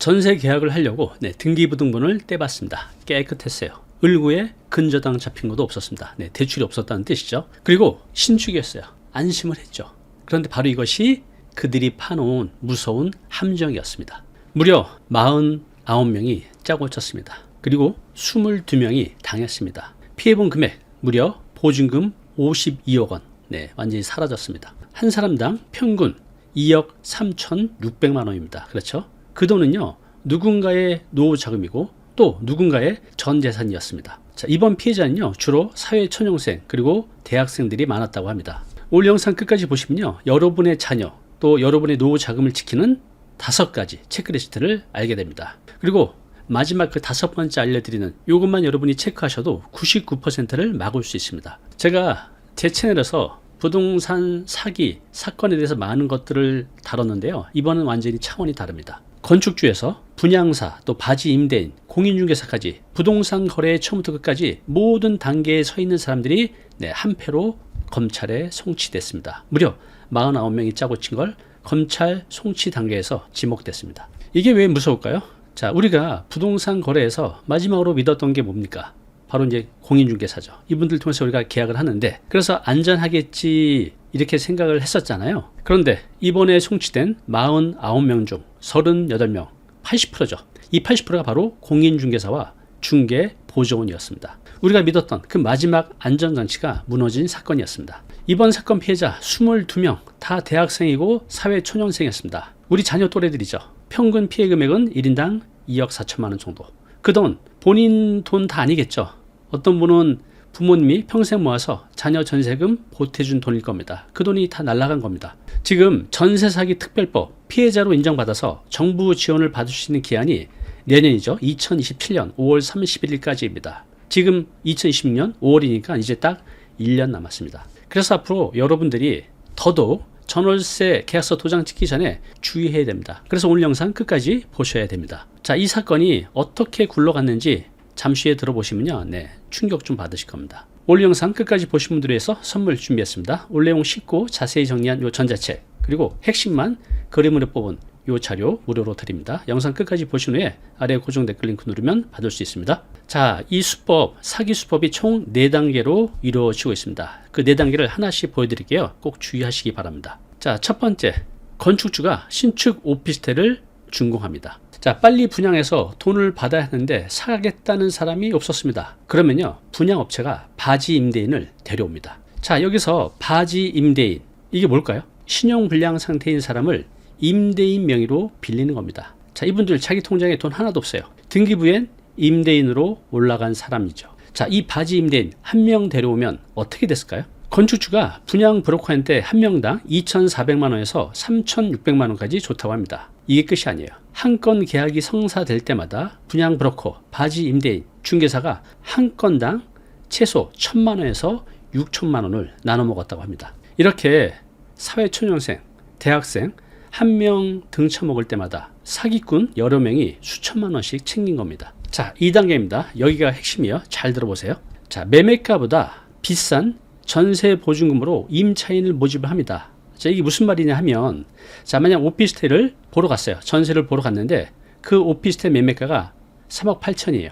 전세 계약을 하려고 등기부등본을 떼봤습니다. 깨끗했어요. 을구에 근저당 잡힌 것도 없었습니다. 대출이 없었다는 뜻이죠. 그리고 신축이었어요. 안심을 했죠. 그런데 바로 이것이 그들이 파놓은 무서운 함정이었습니다. 무려 49명이 짜고 쳤습니다. 그리고 22명이 당했습니다. 피해본 금액 무려 보증금 52억 원. 완전히 사라졌습니다. 한 사람당 평균 2억 3,600만 원입니다. 그렇죠? 그 돈은요, 누군가의 노후 자금이고 또 누군가의 전 재산이었습니다. 자, 이번 피해자는요, 주로 사회초년생 그리고 대학생들이 많았다고 합니다. 오늘 영상 끝까지 보시면요, 여러분의 자녀 또 여러분의 노후 자금을 지키는 5가지 체크리스트를 알게 됩니다. 그리고 마지막 그 5번째 알려드리는 이것만 여러분이 체크하셔도 99%를 막을 수 있습니다. 제가 제 채널에서 부동산 사기 사건에 대해서 많은 것들을 다뤘는데요, 이번은 완전히 차원이 다릅니다. 건축주에서 분양사 또 바지 임대인 공인중개사까지 부동산 거래의 처음부터 끝까지 모든 단계에 서 있는 사람들이 한 패로 검찰에 송치됐습니다. 무려 49명이 짜고 친 걸 검찰 송치 단계에서 지목됐습니다. 이게 왜 무서울까요? 자, 우리가 부동산 거래에서 마지막으로 믿었던 게 뭡니까? 바로 이제 공인중개사죠. 이분들 통해서 우리가 계약을 하는데, 그래서 안전하겠지 이렇게 생각을 했었잖아요. 그런데 이번에 송치된 49명 중 38명, 80%죠. 이 80%가 바로 공인중개사와 중개보조원이었습니다. 우리가 믿었던 그 마지막 안전장치가 무너진 사건이었습니다. 이번 사건 피해자 22명 다 대학생이고 사회초년생이었습니다. 우리 자녀 또래들이죠. 평균 피해 금액은 1인당 2억 4천만 원 정도. 그 돈 본인 돈 다 아니겠죠. 어떤 분은 부모님이 평생 모아서 자녀 전세금 보태준 돈일 겁니다. 그 돈이 다 날아간 겁니다. 지금 전세사기 특별법 피해자로 인정받아서 정부 지원을 받을 수 있는 기한이 내년이죠. 2027년 5월 31일까지입니다. 지금 2020년 5월이니까 이제 딱 1년 남았습니다. 그래서 앞으로 여러분들이 더더욱 전월세 계약서 도장 찍기 전에 주의해야 됩니다. 그래서 오늘 영상 끝까지 보셔야 됩니다. 자, 이 사건이 어떻게 굴러갔는지 잠시 후에 들어보시면요, 충격 좀 받으실 겁니다. 오늘 영상 끝까지 보신 분들을 위해서 선물 준비했습니다. 오늘 내용 쉽고 자세히 정리한 요 전자책, 그리고 핵심만 그림으로 뽑은 요 자료 무료로 드립니다. 영상 끝까지 보신 후에 아래 고정 댓글 링크 누르면 받을 수 있습니다. 자, 이 수법, 사기 수법이 총 4단계로 이루어지고 있습니다. 그 4단계를 하나씩 보여드릴게요. 꼭 주의하시기 바랍니다. 자, 첫 번째, 건축주가 신축 오피스텔을 준공합니다. 자, 빨리 분양해서 돈을 받아야 하는데 사겠다는 사람이 없었습니다. 그러면요, 분양업체가 바지 임대인을 데려옵니다. 자, 여기서 바지 임대인, 이게 뭘까요? 신용불량 상태인 사람을 임대인 명의로 빌리는 겁니다. 자, 이분들 자기 통장에 돈 하나도 없어요. 등기부엔 임대인으로 올라간 사람이죠. 자, 이 바지 임대인 한 명 데려오면 어떻게 됐을까요? 건축주가 분양 브로커한테 한 명당 2,400만 원에서 3,600만 원까지 좋다고 합니다. 이게 끝이 아니에요. 한 건 계약이 성사될 때마다 분양 브로커, 바지 임대인, 중개사가 한 건당 최소 1,000만 원에서 6천만 원을 나눠 먹었다고 합니다. 이렇게 사회초년생, 대학생 한 명 등쳐먹을 때마다 사기꾼 여러 명이 수천만 원씩 챙긴 겁니다. 자, 2단계입니다. 여기가 핵심이에요. 잘 들어보세요. 자, 매매가보다 비싼 전세 보증금으로 임차인을 모집을 합니다. 자, 이게 무슨 말이냐 하면, 자, 만약 오피스텔을 보러 갔어요. 전세를 보러 갔는데 그 오피스텔 매매가가 3억 8천이에요.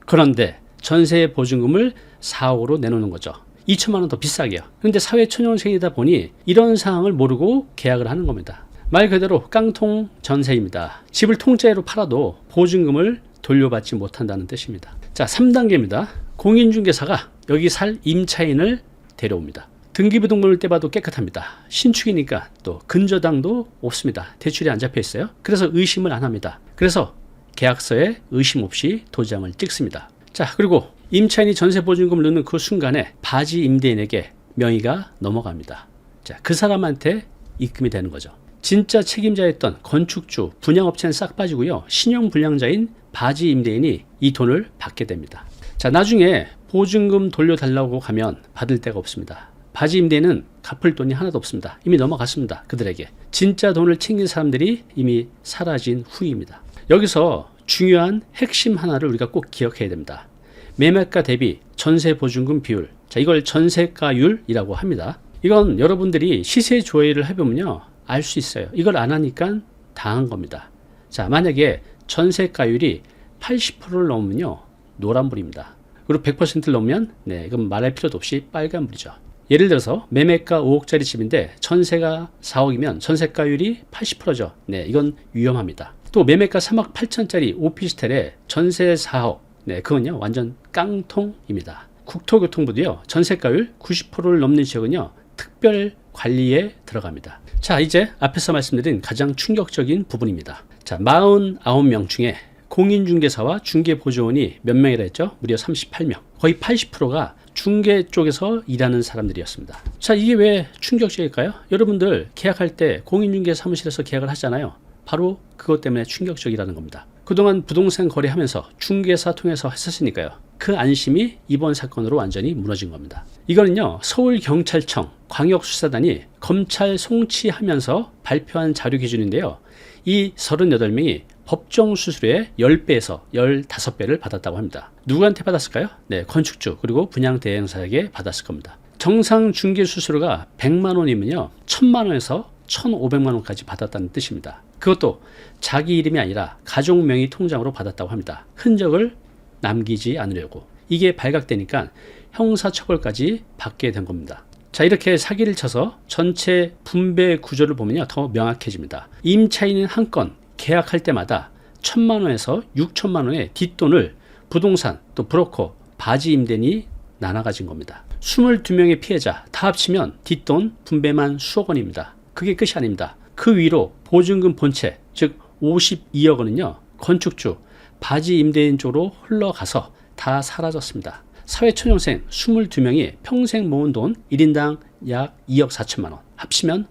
그런데 전세 보증금을 4억으로 내놓는 거죠. 2천만 원 더 비싸게요. 그런데 사회초년생이다 보니 이런 상황을 모르고 계약을 하는 겁니다. 말 그대로 깡통 전세입니다. 집을 통째로 팔아도 보증금을 돌려받지 못한다는 뜻입니다. 자, 3단계입니다. 공인중개사가 여기 살 임차인을 데려옵니다. 등기부등본을 떼봐도 깨끗합니다. 신축이니까 또 근저당도 없습니다. 대출이 안 잡혀 있어요. 그래서 의심을 안 합니다. 그래서 계약서에 의심 없이 도장을 찍습니다. 자, 그리고 임차인이 전세보증금을 넣는 그 순간에 바지 임대인에게 명의가 넘어갑니다. 자, 그 사람한테 입금이 되는 거죠. 진짜 책임자였던 건축주, 분양업체는 싹 빠지고요, 신용불량자인 바지 임대인이 이 돈을 받게 됩니다. 자, 나중에 보증금 돌려달라고 가면 받을 데가 없습니다. 바지 임대인은 갚을 돈이 하나도 없습니다. 이미 넘어갔습니다. 그들에게. 진짜 돈을 챙긴 사람들이 이미 사라진 후입니다. 여기서 중요한 핵심 하나를 우리가 꼭 기억해야 됩니다. 매매가 대비 전세보증금 비율. 자, 이걸 전세가율이라고 합니다. 이건 여러분들이 시세 조회를 해보면요, 알 수 있어요. 이걸 안 하니까 당한 겁니다. 자, 만약에 전세가율이 80%를 넘으면요, 노란불입니다. 그리고 100%를 넘으면 이건 말할 필요도 없이 빨간불이죠. 예를 들어서 매매가 5억짜리 집인데 전세가 4억이면 전세가율이 80%죠. 이건 위험합니다. 또 매매가 3억 8천짜리 오피스텔에 전세 4억. 그건요, 완전 깡통입니다. 국토교통부도요, 전세가율 90%를 넘는 지역은요, 특별 관리에 들어갑니다. 자, 이제 앞에서 말씀드린 가장 충격적인 부분입니다. 자, 49명 중에 공인중개사와 중개보조원이 몇 명이라 했죠? 무려 38명. 거의 80%가 중개 쪽에서 일하는 사람들이었습니다. 자, 이게 왜 충격적일까요? 여러분들 계약할 때 공인중개 사무실에서 계약을 하잖아요. 바로 그것 때문에 충격적이라는 겁니다. 그동안 부동산 거래하면서 중개사 통해서 했었으니까요. 그 안심이 이번 사건으로 완전히 무너진 겁니다. 이거는요, 서울경찰청 광역수사단이 검찰 송치하면서 발표한 자료 기준인데요. 이 38명이 법정 수수료의 10배에서 15배를 받았다고 합니다. 누구한테 받았을까요? 건축주 그리고 분양 대행사에게 받았을 겁니다. 정상 중개 수수료가 100만 원이면요, 1000만 원에서 1500만 원까지 받았다는 뜻입니다. 그것도 자기 이름이 아니라 가족 명의 통장으로 받았다고 합니다. 흔적을 남기지 않으려고. 이게 발각되니까 형사처벌까지 받게 된 겁니다. 자, 이렇게 사기를 쳐서 전체 분배 구조를 보면요, 더 명확해집니다. 임차인은 한 건 계약할 때마다 1000만 원에서 6천만 원의 뒷돈을 부동산 또 브로커 바지 임대인이 나눠 가진 겁니다. 22명의 피해자 다 합치면 뒷돈 분배만 수억 원입니다. 그게 끝이 아닙니다. 그 위로 보증금 본체, 즉 52억 원은요, 건축주 바지 임대인 쪽으로 흘러가서 다 사라졌습니다. 사회초년생 22명이 평생 모은 돈 1인당 약 2억 4천만 원, 합치면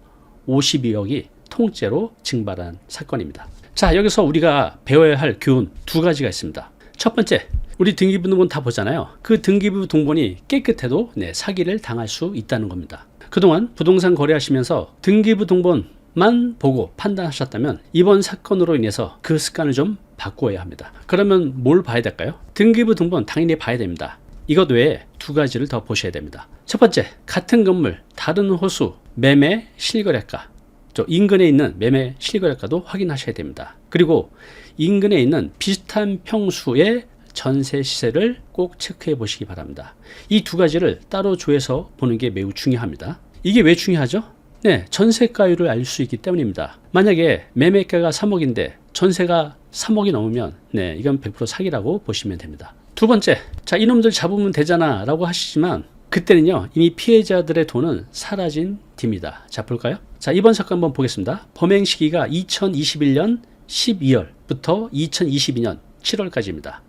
52억이 통째로 증발한 사건입니다. 자, 여기서 우리가 배워야 할 교훈 두 가지가 있습니다. 첫 번째, 우리 등기부등본 다 보잖아요. 그 등기부등본이 깨끗해도 사기를 당할 수 있다는 겁니다. 그동안 부동산 거래하시면서 등기부등본만 보고 판단하셨다면 이번 사건으로 인해서 그 습관을 좀 바꾸어야 합니다. 그러면 뭘 봐야 될까요? 등기부등본 당연히 봐야 됩니다. 이것 외에 두 가지를 더 보셔야 됩니다. 첫 번째, 같은 건물 다른 호수 매매 실거래가, 인근에 있는 매매 실거래가도 확인하셔야 됩니다. 그리고 인근에 있는 비슷한 평수의 전세 시세를 꼭 체크해 보시기 바랍니다. 이 두 가지를 따로 조회서 보는 게 매우 중요합니다. 이게 왜 중요하죠? 전세가율을 알 수 있기 때문입니다. 만약에 매매가가 3억인데 전세가 3억이 넘으면 이건 100% 사기라고 보시면 됩니다. 두 번째, 자, 이놈들 잡으면 되잖아 라고 하시지만 그때는요, 이미 피해자들의 돈은 사라진 뒤입니다. 자, 볼까요? 자, 이번 사건 한번 보겠습니다. 범행 시기가 2021년 12월부터 2022년 7월까지입니다.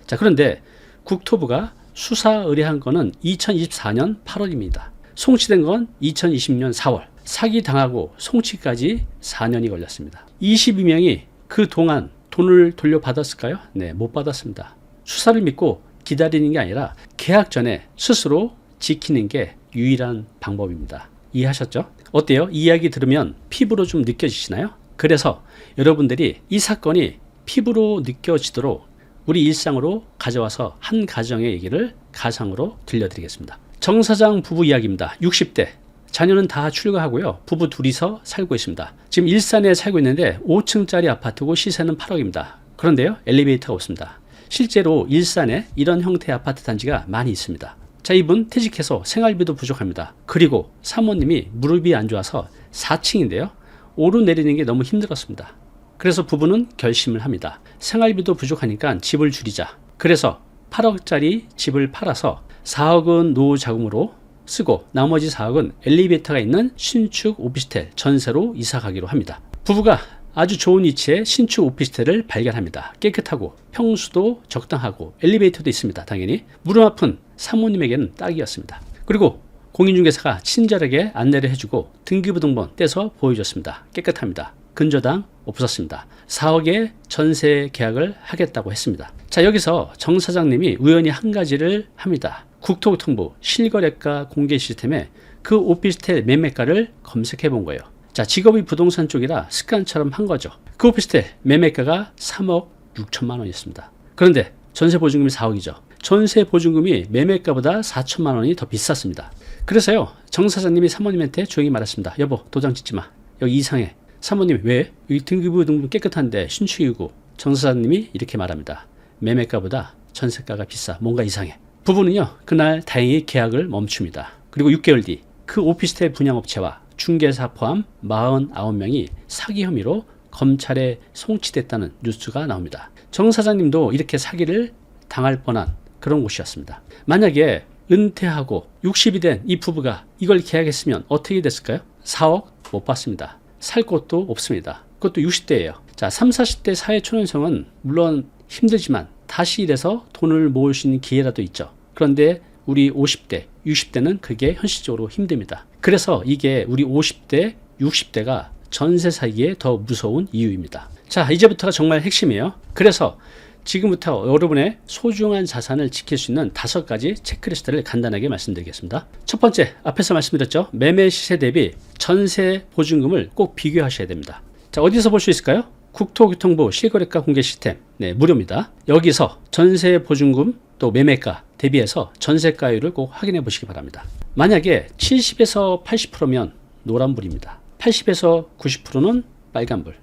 자, 그런데 국토부가 수사 의뢰한 거는 2024년 8월입니다. 송치된 건 2020년 4월. 사기 당하고 송치까지 4년이 걸렸습니다. 22명이 그 동안 돈을 돌려받았을까요? 못 받았습니다. 수사를 믿고 기다리는 게 아니라 계약 전에 스스로 지키는 게 유일한 방법입니다. 이해하셨죠? 어때요? 이 이야기 들으면 피부로 좀 느껴지시나요? 그래서 여러분들이 이 사건이 피부로 느껴지도록 우리 일상으로 가져와서 한 가정의 얘기를 가상으로 들려드리겠습니다. 정 사장 부부 이야기입니다. 60대. 자녀는 다 출가하고요. 부부 둘이서 살고 있습니다. 지금 일산에 살고 있는데 5층짜리 아파트고 시세는 8억입니다. 그런데요, 엘리베이터가 없습니다. 실제로 일산에 이런 형태의 아파트 단지가 많이 있습니다. 자, 이분 퇴직해서 생활비도 부족합니다. 그리고 사모님이 무릎이 안 좋아서 4층인데요. 오르내리는 게 너무 힘들었습니다. 그래서 부부는 결심을 합니다. 생활비도 부족하니까 집을 줄이자. 그래서 8억짜리 집을 팔아서 4억은 노후 자금으로 쓰고 나머지 4억은 엘리베이터가 있는 신축 오피스텔 전세로 이사 가기로 합니다. 부부가 아주 좋은 위치에 신축 오피스텔을 발견합니다. 깨끗하고 평수도 적당하고 엘리베이터도 있습니다. 당연히 무릎 아픈 사모님에게는 딱이었습니다. 그리고 공인중개사가 친절하게 안내를 해주고 등기부등본 떼서 보여줬습니다. 깨끗합니다. 근저당 없었습니다. 4억의 전세 계약을 하겠다고 했습니다. 자, 여기서 정 사장님이 우연히 한 가지를 합니다. 국토교통부 실거래가 공개 시스템에 그 오피스텔 매매가를 검색해 본 거예요. 자, 직업이 부동산 쪽이라 습관처럼 한 거죠. 그 오피스텔 매매가가 3억 6천만 원이었습니다. 그런데 전세 보증금이 4억이죠. 전세 보증금이 매매가보다 4천만 원이 더 비쌌습니다. 그래서요, 정 사장님이 사모님한테 조용히 말했습니다. 여보, 도장 찍지 마. 여기 이상해. 사모님, 왜? 여기 등기부 등본 깨끗한데 신축이고 정 사장님이 이렇게 말합니다. 매매가보다 전세가가 비싸. 뭔가 이상해. 부부는요, 그날 다행히 계약을 멈춥니다. 그리고 6개월 뒤 그 오피스텔 분양업체와 중개사 포함 49명이 사기 혐의로 검찰에 송치됐다는 뉴스가 나옵니다. 정 사장님도 이렇게 사기를 당할 뻔한 그런 곳이었습니다. 만약에 은퇴하고 60이 된 이 부부가 이걸 계약했으면 어떻게 됐을까요? 4억 못 받습니다. 살 곳도 없습니다. 그것도 60대예요. 자, 30, 40대 사회 초년생은 물론 힘들지만 다시 일해서 돈을 모을 수 있는 기회라도 있죠. 그런데 우리 50대, 60대는 그게 현실적으로 힘듭니다. 그래서 이게 우리 50대, 60대가 전세 사기에 더 무서운 이유입니다. 자, 이제부터가 정말 핵심이에요. 그래서 지금부터 여러분의 소중한 자산을 지킬 수 있는 5가지 체크리스트를 간단하게 말씀드리겠습니다. 첫 번째, 앞에서 말씀드렸죠. 매매 시세 대비 전세 보증금을 꼭 비교하셔야 됩니다. 자, 어디서 볼 수 있을까요? 국토교통부 실거래가 공개 시스템, 네, 무료입니다. 여기서 전세 보증금 또 매매가 대비해서 전세가율을 꼭 확인해 보시기 바랍니다. 만약에 70에서 80%면 노란불입니다. 80에서 90%는 빨간불,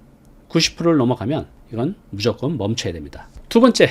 90%를 넘어가면 이건 무조건 멈춰야 됩니다. 두 번째,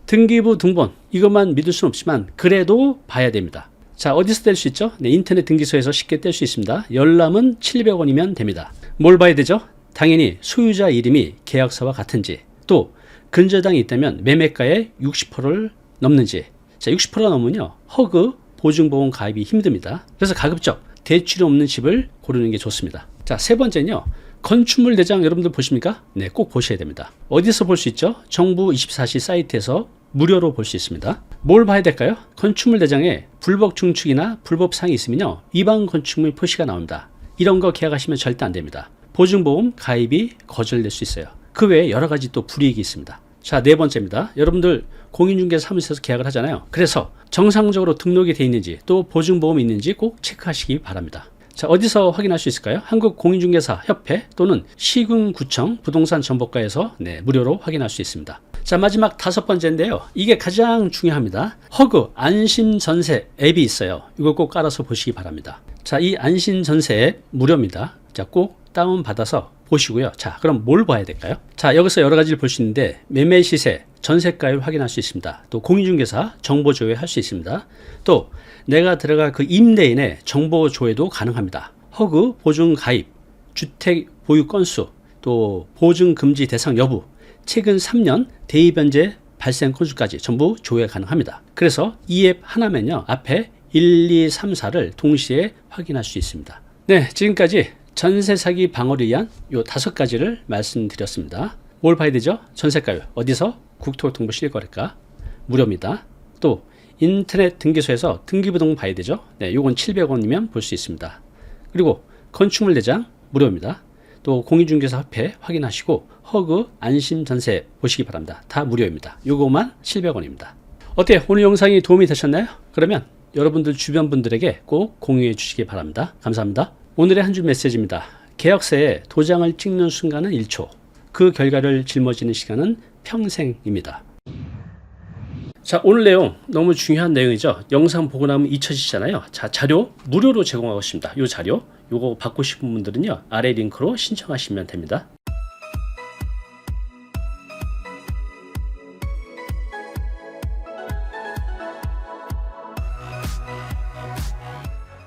등기부 등본. 이것만 믿을 수는 없지만 그래도 봐야 됩니다. 자, 어디서 뗄 수 있죠? 네, 인터넷 등기소에서 쉽게 뗄 수 있습니다. 열람은 700원이면 됩니다. 뭘 봐야 되죠? 당연히 소유자 이름이 계약서와 같은지, 또 근저당이 있다면 매매가의 60%를 넘는지. 자, 60%가 넘으면요, 허그 보증보험 가입이 힘듭니다. 그래서 가급적 대출이 없는 집을 고르는 게 좋습니다. 자, 세 번째는요, 건축물 대장 여러분들 보십니까? 네, 꼭 보셔야 됩니다. 어디서 볼 수 있죠? 정부 24시 사이트에서 무료로 볼 수 있습니다. 뭘 봐야 될까요? 건축물 대장에 불법 증축이나 불법 사항이 있으면요, 위반 건축물 표시가 나옵니다. 이런 거 계약하시면 절대 안 됩니다. 보증보험 가입이 거절될 수 있어요. 그 외에 여러 가지 또 불이익이 있습니다. 자, 네 번째입니다. 여러분들 공인중개사 사무소에서 계약을 하잖아요. 그래서 정상적으로 등록이 되어 있는지 또 보증보험이 있는지 꼭 체크하시기 바랍니다. 자, 어디서 확인할 수 있을까요? 한국공인중개사 협회 또는 시군구청 부동산 정보과에서 네, 무료로 확인할 수 있습니다. 자, 마지막 5번째인데요. 이게 가장 중요합니다. 허그 안심전세 앱이 있어요. 이걸 꼭 깔아서 보시기 바랍니다. 자, 이 안심전세 앱 무료입니다. 자, 꼭 다운받아서 보시고요. 자, 그럼 뭘 봐야 될까요? 자, 여기서 여러 가지를 볼 수 있는데 매매 시세, 전세가율 확인할 수 있습니다. 또 공인중개사 정보 조회할 수 있습니다. 또 내가 들어갈 그 임대인의 정보 조회도 가능합니다. 허그 보증 가입, 주택 보유 건수, 또 보증 금지 대상 여부, 최근 3년 대위 변제 발생 건수까지 전부 조회 가능합니다. 그래서 이 앱 하나면요, 앞에 1, 2, 3, 4를 동시에 확인할 수 있습니다. 네, 지금까지 전세 사기 방어를 위한 요 5가지를 말씀드렸습니다. 뭘 봐야 되죠? 전세가율. 어디서? 국토교통부 실거래가 무료입니다. 또 인터넷 등기소에서 등기부등본 봐야 되죠? 네, 요건 700원이면 볼 수 있습니다. 그리고 건축물 대장 무료입니다. 또 공인중개사 협회 확인하시고 허그 안심전세 보시기 바랍니다. 다 무료입니다. 요거만 700원입니다. 어때요? 오늘 영상이 도움이 되셨나요? 그러면 여러분들 주변 분들에게 꼭 공유해 주시기 바랍니다. 감사합니다. 오늘의 한 줄 메시지입니다. 계약서에 도장을 찍는 순간은 1초, 그 결과를 짊어지는 시간은 평생입니다. 자, 오늘 내용 너무 중요한 내용이죠. 영상 보고 나면 잊혀지잖아요. 자, 자료 무료로 제공하고 있습니다. 이 자료, 요거 받고 싶은 분들은요, 아래 링크로 신청하시면 됩니다.